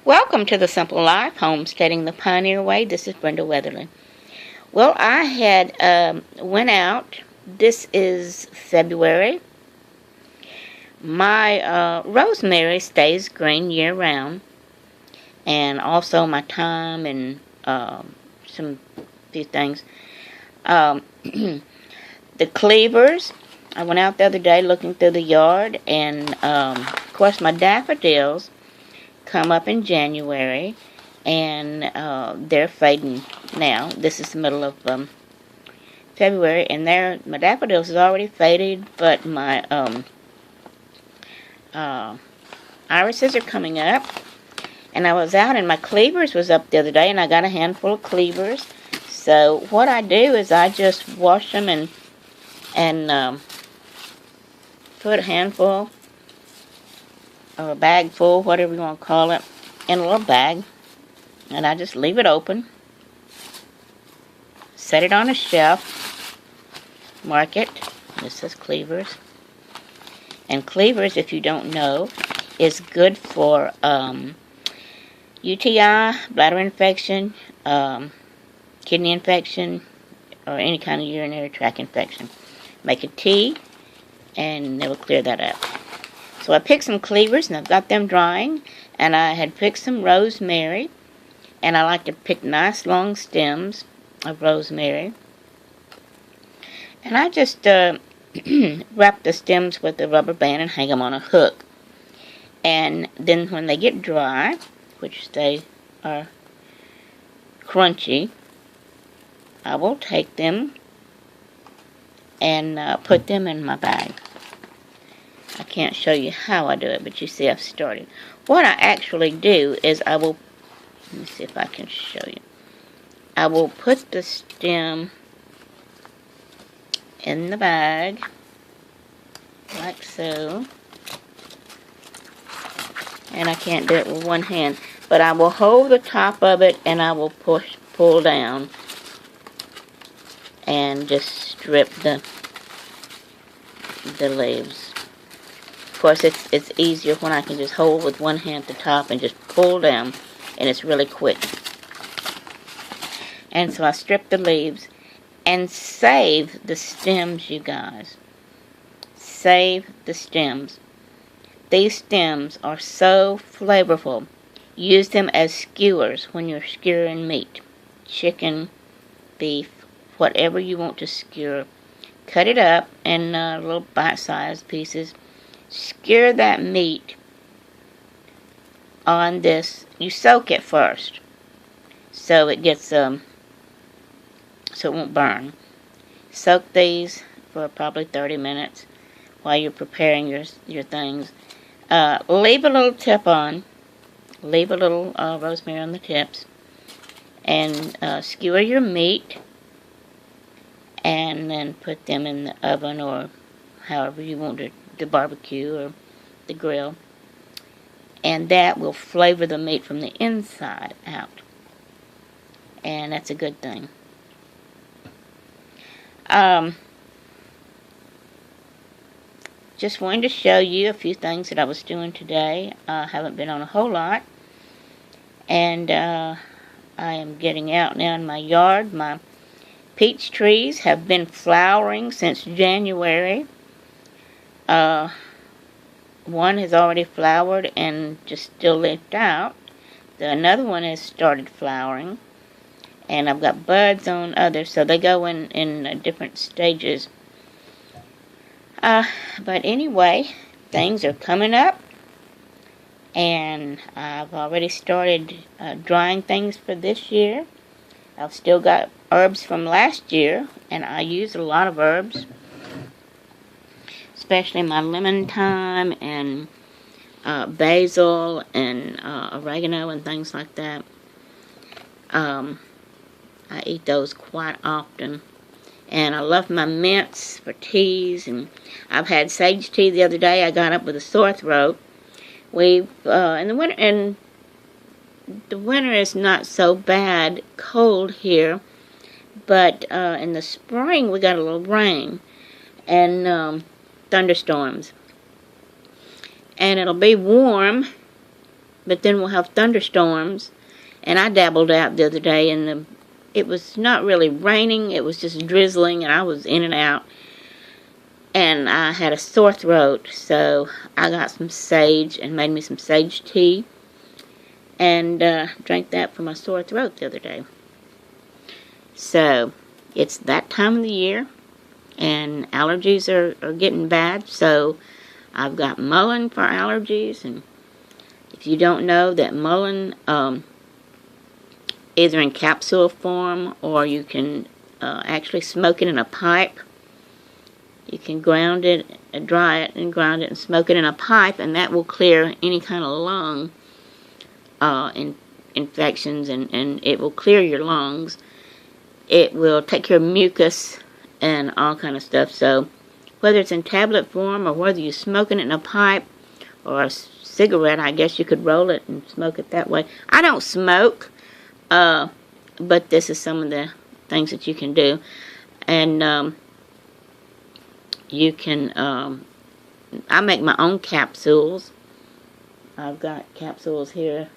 Welcome to the Simple Life, homesteading the Pioneer Way. This is Brenda Weatherly. Well, I had went out. This is February. My rosemary stays green year round, and also my thyme and some few things. The cleavers. I went out the other day looking through the yard, and of course my daffodils come up in January, and they're fading now. This is the middle of February, and my daffodils is already faded, but my irises are coming up. And I was out, and my cleavers was up the other day, and I got a handful of cleavers. So what I do is I just wash them and put a handful or a bag full, whatever you want to call it, in a little bag, and I just leave it open, set it on a shelf, mark it. This says cleavers, and cleavers, if you don't know, is good for UTI, bladder infection, kidney infection, or any kind of urinary tract infection. Make a tea, and it will clear that up. So I picked some cleavers, and I've got them drying, and I had picked some rosemary, and I like to pick nice long stems of rosemary. And I just wrap the stems with a rubber band and hang them on a hook. And then when they get dry, which they are crunchy, I will take them and put them in my bag. I can't show you how I do it, but you see I've started. What I actually do is let me see if I can show you. I will put the stem in the bag, like so. And I can't do it with one hand, but I will hold the top of it, and I will pull down, and just strip the leaves. Of course, it's easier when I can just hold with one hand at the top and just pull down, and it's really quick. And so I strip the leaves and save the stems, you guys. Save the stems. These stems are so flavorful. Use them as skewers when you're skewering meat. Chicken, beef, whatever you want to skewer. Cut it up in little bite-sized pieces. Skewer that meat on this. You soak it first, so it gets so it won't burn. Soak these for probably 30 minutes while you're preparing your things. Leave a little tip on. Leave a little rosemary on the tips, and skewer your meat, and then put them in the oven or however you want to. The barbecue or the grill, and that will flavor the meat from the inside out, and that's a good thing. Just wanted to show you a few things that I was doing today. I haven't been on a whole lot, and I am getting out now in my yard. My peach trees have been flowering since January. One has already flowered and just still left out. Another one has started flowering, and I've got buds on others, so they go in different stages. But anyway, things are coming up, and I've already started drying things for this year. I've still got herbs from last year, and I use a lot of herbs, especially my lemon thyme and basil and oregano and things like that. I eat those quite often. And I love my mints for teas. And I've had sage tea the other day. I got up with a sore throat. In the winter is not so bad cold here, but in the spring we got a little rain and thunderstorms, and it'll be warm but then we'll have thunderstorms. And I dabbled out the other day, and it was not really raining, it was just drizzling, and I was in and out. And I had a sore throat, so I got some sage and made me some sage tea, and drank that for my sore throat the other day. So, it's that time of the year, and allergies are getting bad, so I've got mullein for allergies. And if you don't know, that mullein, either in capsule form, or you can actually smoke it in a pipe. You can ground it, dry it, and ground it and smoke it in a pipe, and that will clear any kind of lung infections, and it will clear your lungs. It will take care of mucus and all kind of stuff. So whether it's in tablet form, or whether you're smoking it in a pipe or a cigarette, I guess you could roll it and smoke it that way. I don't smoke, but this is some of the things that you can do. And you can, I make my own capsules. I've got capsules here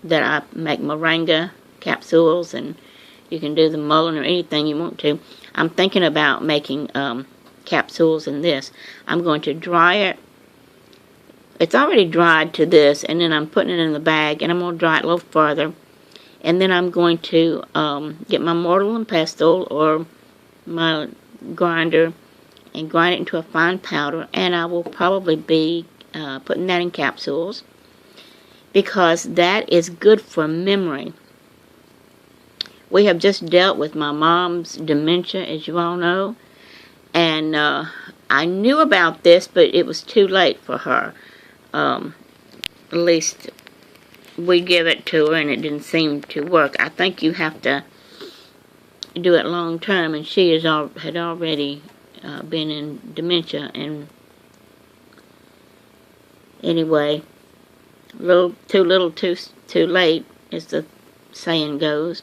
that I make moringa capsules, and you can do the mullein or anything you want to. I'm thinking about making capsules in this. I'm going to dry it. It's already dried to this, and then I'm putting it in the bag, and I'm going to dry it a little further. And then I'm going to get my mortar and pestle, or my grinder, and grind it into a fine powder, and I will probably be putting that in capsules, because that is good for memory. We have just dealt with my mom's dementia, as you all know, and I knew about this, but it was too late for her. At least we give it to her, and it didn't seem to work. I think you have to do it long term, and she had already been in dementia. And anyway, too little, too late, as the saying goes.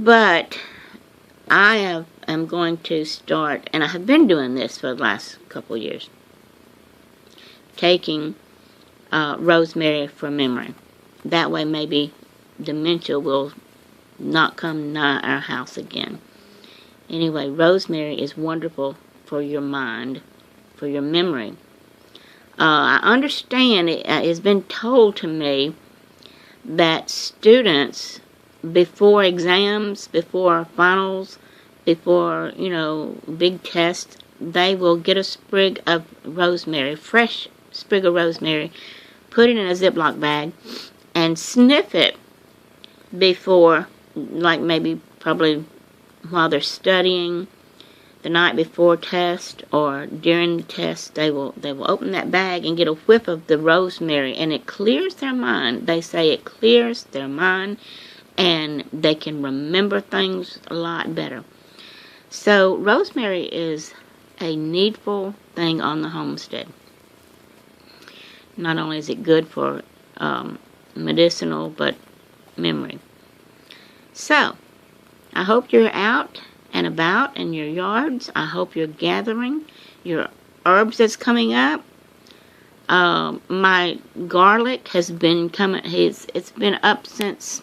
But I am going to start, and I have been doing this for the last couple of years, taking rosemary for memory. That way maybe dementia will not come nigh our house again. Anyway, rosemary is wonderful for your mind, for your memory. I understand it has been told to me that students, before exams, before finals, before, big tests, they will get a sprig of rosemary, fresh sprig of rosemary, put it in a Ziploc bag, and sniff it before, like maybe probably while they're studying, the night before test, or during the test. They will open that bag and get a whiff of the rosemary, and it clears their mind. They say it clears their mind, and they can remember things a lot better. So rosemary is a needful thing on the homestead. Not only is it good for medicinal, but memory. So I hope you're out and about in your yards. I hope you're gathering your herbs that's coming up. My garlic has been coming. It's been up since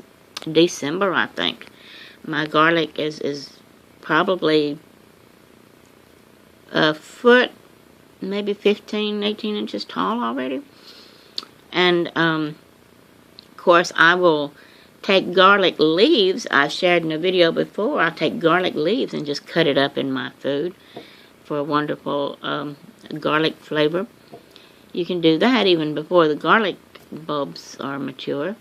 December, I think. My garlic is probably a foot, maybe 15, 18 inches tall already. And of course, I will take garlic leaves. I've shared in a video before. I'll take garlic leaves and just cut it up in my food for a wonderful garlic flavor. You can do that even before the garlic bulbs are mature.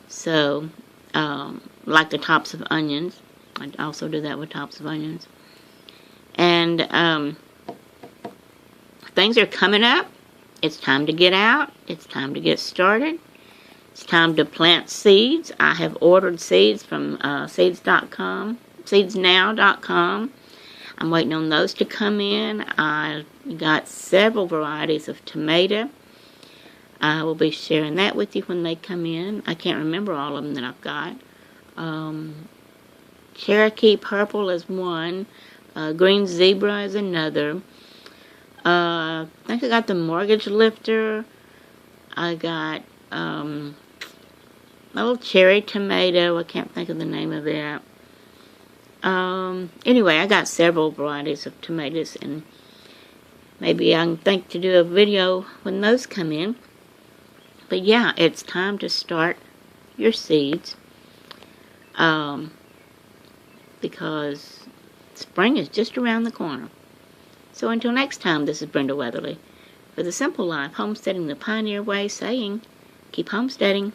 So, like the tops of onions. I also do that with tops of onions. And things are coming up. It's time to get out. It's time to get started. It's time to plant seeds. I have ordered seeds from seeds.com, seedsnow.com. I'm waiting on those to come in. I got several varieties of tomato. I will be sharing that with you when they come in. I can't remember all of them that I've got. Cherokee Purple is one. Green Zebra is another. I think I got the Mortgage Lifter. I got a little cherry tomato. I can't think of the name of that. Anyway, I got several varieties of tomatoes, and maybe I can think to do a video when those come in. But yeah, it's time to start your seeds, because spring is just around the corner. So until next time, this is Brenda Weatherly for The Simple Life, homesteading the pioneer way, saying, keep homesteading.